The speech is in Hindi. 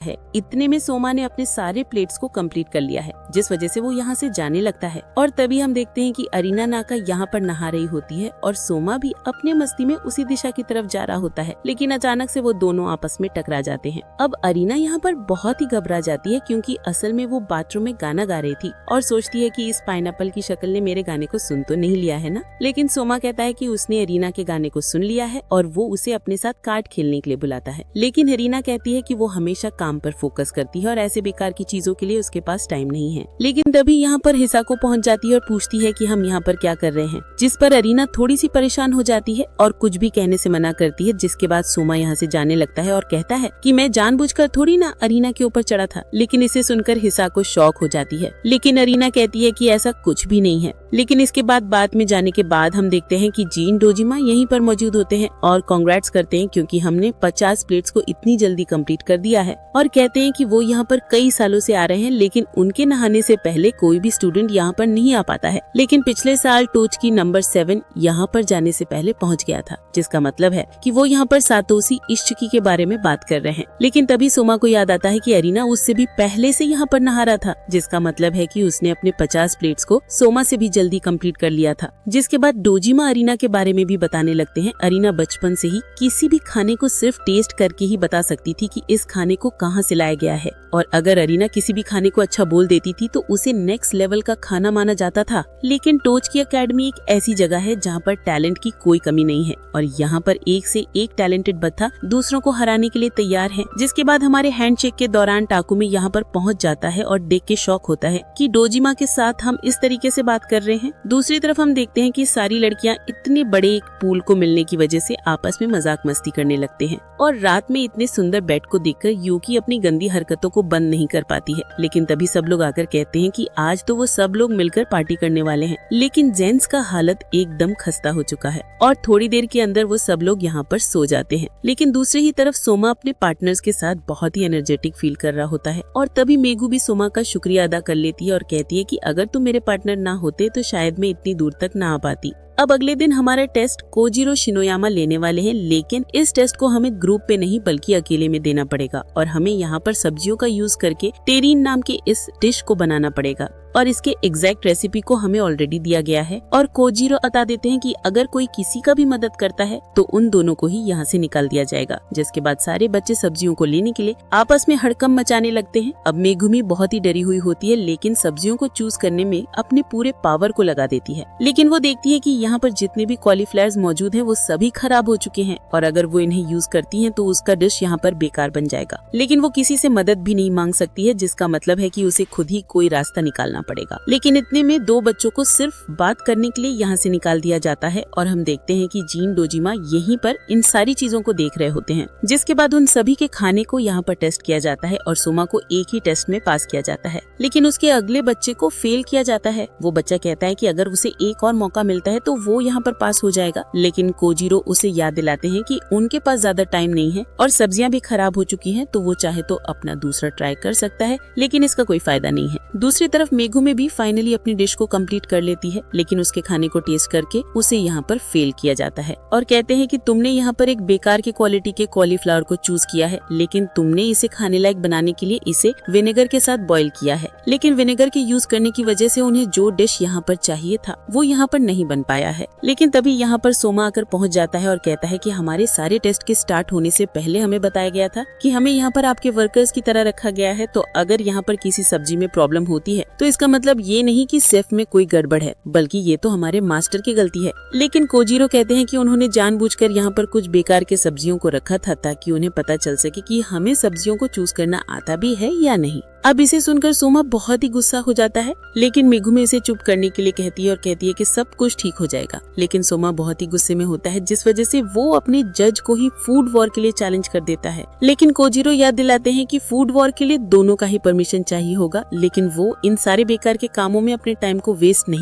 है। इतने में सोमा ने अपने सारे प्लेट्स को कंप्लीट कर लिया है, जिस वजह से वो यहाँ से जाने लगता है। और तभी हम देखते हैं कि अरीना नाका यहाँ पर नहा रही होती है और सोमा भी अपने मस्ती में उसी दिशा की तरफ जा रहा होता है, लेकिन अचानक से वो दोनों आपस में टकरा जाते हैं। अब अरीना यहाँ पर बहुत ही घबरा जाती है, क्योंकि असल में वो बाथरूम में गाना गा रही थी और सोचती है कि इस पाइनएप्पल की शक्ल ने मेरे गाने को सुन तो नहीं लिया है ना। लेकिन सोमा कहता है कि उसने अरीना के गाने को सुन लिया है और वो उसे अपने साथ कार्ड खेलने के लिए बुलाता है। लेकिन अरीना कहती है कि वो हमेशा काम पर फोकस करती है और ऐसे बेकार की चीजों के लिए उसके पास टाइम नहीं है। लेकिन तभी यहाँ पर हिसाको पहुँच जाती है और पूछती है कि हम यहाँ पर क्या कर रहे हैं, जिस पर अरीना थोड़ी सी परेशान हो जाती है और कुछ भी कहने से मना करती है। जिसके बाद सोमा यहाँ से जाने लगता है और कहता है कि मैं जानबूझकर थोड़ी ना अरीना के ऊपर चढ़ा था। लेकिन इसे सुनकर हिसाको शॉक हो जाती है, लेकिन अरीना कहती है कि ऐसा कुछ भी नहीं है। लेकिन इसके बाद में जाने के बाद हम देखते हैं कि जीन डोजिमा यहीं पर मौजूद होते हैं और कांग्रेट्स करते हैं, क्योंकि हमने 50 प्लेट्स को इतनी जल्दी कंप्लीट कर दिया है। और कहते हैं कि वो यहाँ पर कई सालों से आ रहे हैं, लेकिन उनके नहाने से पहले कोई भी स्टूडेंट यहाँ पर नहीं आ पाता है। लेकिन पिछले साल टोचकी नंबर 7 यहाँ पर जाने से पहले पहुँच गया था, जिसका मतलब है कि वो यहाँ पर सातोशी इशिकी के बारे में बात कर रहे हैं। लेकिन तभी सोमा को याद आता है कि अरीना उससे भी पहले से यहाँ पर नहा रहा था, जिसका मतलब है कि उसने अपने 50 प्लेट्स को सोमा से भी जल्दी कंप्लीट कर लिया था। जिसके बाद डोजिमा अरीना के बारे में भी बताने लगते हैं। अरीना बचपन से ही किसी भी खाने को सिर्फ टेस्ट करके ही बता सकती थी कि इस खाने को कहाँ से लाया गया है, और अगर अरीना किसी भी खाने को अच्छा बोल देती थी तो उसे नेक्स्ट लेवल का खाना माना जाता था। लेकिन टोचकी एकेडमी एक ऐसी जगह है जहाँ पर टैलेंट की कोई कमी नहीं है और यहाँ पर एक से एक टैलेंटेड बच्चा दूसरों को हराने के लिए तैयार है। जिसके बाद हमारे हैंडशेक के दौरान टाकुमी यहाँ पर पहुँच जाता है और देख के शॉक होता है कि डोजिमा के साथ हम इस तरीके से बात कर रहे हैं। दूसरी तरफ हम देखते हैं कि सारी लड़कियां इतने बड़े एक पूल को मिलने की वजह से आपस में मजाक मस्ती करने लगते हैं और रात में इतने सुंदर बेड को देखकर यूकी अपनी गंदी हरकतों को बंद नहीं कर पाती है। लेकिन तभी सब लोग आकर कहते हैं कि आज तो वो सब लोग मिलकर पार्टी करने वाले हैं। लेकिन जेंस का हालत एकदम खस्ता हो चुका है और थोड़ी देर के अंदर वो सब लोग यहाँ पर सो जाते हैं। लेकिन दूसरी ही तरफ सोमा अपने पार्टनर्स के साथ बहुत ही एनर्जेटिक फील कर रहा होता है और तभी मेगू भी सोमा का शुक्रिया अदा कर लेती है और कहती है कि अगर तुम मेरे पार्टनर ना होते तो शायद मैं इतनी दूर तक ना आ पाती। अब अगले दिन हमारा टेस्ट कोजिरो शिनोयामा लेने वाले हैं, लेकिन इस टेस्ट को हमें ग्रुप पे नहीं बल्कि अकेले में देना पड़ेगा और हमें यहाँ पर सब्जियों का यूज करके टेरीन नाम के इस डिश को बनाना पड़ेगा और इसके एग्जैक्ट रेसिपी को हमें ऑलरेडी दिया गया है। और कोजिरो बता देते हैं कि अगर कोई किसी का भी मदद करता है तो उन दोनों को ही यहाँ से निकाल दिया जाएगा। जिसके बाद सारे बच्चे सब्जियों को लेने के लिए आपस में हड़कंप मचाने लगते हैं। अब मेगुमी बहुत ही डरी हुई होती है, लेकिन सब्जियों को चूज करने में अपने पूरे पावर को लगा देती है। लेकिन वो देखती है कि यहाँ पर जितने भी कॉलीफ्लावर्स मौजूद हैं वो सभी खराब हो चुके हैं और अगर वो इन्हें यूज करती हैं तो उसका डिश यहाँ पर बेकार बन जाएगा। लेकिन वो किसी से मदद भी नहीं मांग सकती है, जिसका मतलब है कि उसे खुद ही कोई रास्ता निकालना पड़ेगा। लेकिन इतने में दो बच्चों को सिर्फ बात करने के लिए यहाँ से निकाल दिया जाता है और हम देखते हैं कि जीन डोजिमा यहीं पर इन सारी चीजों को देख रहे होते हैं। जिसके बाद उन सभी के खाने को यहाँ पर टेस्ट किया जाता है और सोमा को एक ही टेस्ट में पास किया जाता है, लेकिन उसके अगले बच्चे को फेल किया जाता है। वो बच्चा कहता है कि अगर उसे एक और मौका मिलता है तो वो यहाँ पर पास हो जाएगा। लेकिन कोजिरो उसे याद दिलाते हैं कि उनके पास ज्यादा टाइम नहीं है और सब्जियां भी खराब हो चुकी हैं, तो वो चाहे तो अपना दूसरा ट्राई कर सकता है, लेकिन इसका कोई फायदा नहीं है। दूसरी तरफ मेगुमी भी फाइनली अपनी डिश को कंप्लीट कर लेती है, लेकिन उसके खाने को टेस्ट करके उसे यहाँ पर फेल किया जाता है और कहते हैं कि तुमने यहाँ पर एक बेकार की क्वालिटी के कॉलीफ्लावर को चूज किया है, लेकिन तुमने इसे खाने लायक बनाने के लिए इसे विनेगर के साथ बॉईल किया है। लेकिन विनेगर के यूज करने की वजह से उन्हें जो डिश यहाँ पर चाहिए था वो यहाँ पर नहीं बन पाया है। लेकिन तभी यहाँ पर सोमा आकर पहुँच जाता है और कहता है कि हमारे सारे टेस्ट के स्टार्ट होने से पहले हमें बताया गया था कि हमें यहाँ पर आपके वर्कर्स की तरह रखा गया है, तो अगर यहाँ पर किसी सब्जी में प्रॉब्लम होती है तो इसका मतलब ये नहीं कि शेफ में कोई गड़बड़ है, बल्कि ये तो हमारे मास्टर की गलती है। लेकिन कोजिरो कहते हैं कि उन्होंने जानबूझकर यहाँ पर कुछ बेकार के सब्जियों को रखा था ताकि उन्हें पता चल सके कि हमें सब्जियों को चूज करना आता भी है या नहीं। अब इसे सुनकर सोमा बहुत ही गुस्सा हो जाता है, लेकिन मेगुमी इसे चुप करने के लिए कहती है और कहती है कि सब कुछ ठीक हो जाएगा। लेकिन सोमा बहुत ही गुस्से में होता है, जिस वजह से वो अपने जज को ही फूड वॉर के लिए चैलेंज कर देता है। लेकिन कोजिरो याद दिलाते हैं कि फूड वॉर के लिए दोनों का ही परमिशन चाहिए होगा, लेकिन वो इन सारे बेकार के कामों में अपने टाइम को वेस्ट नहीं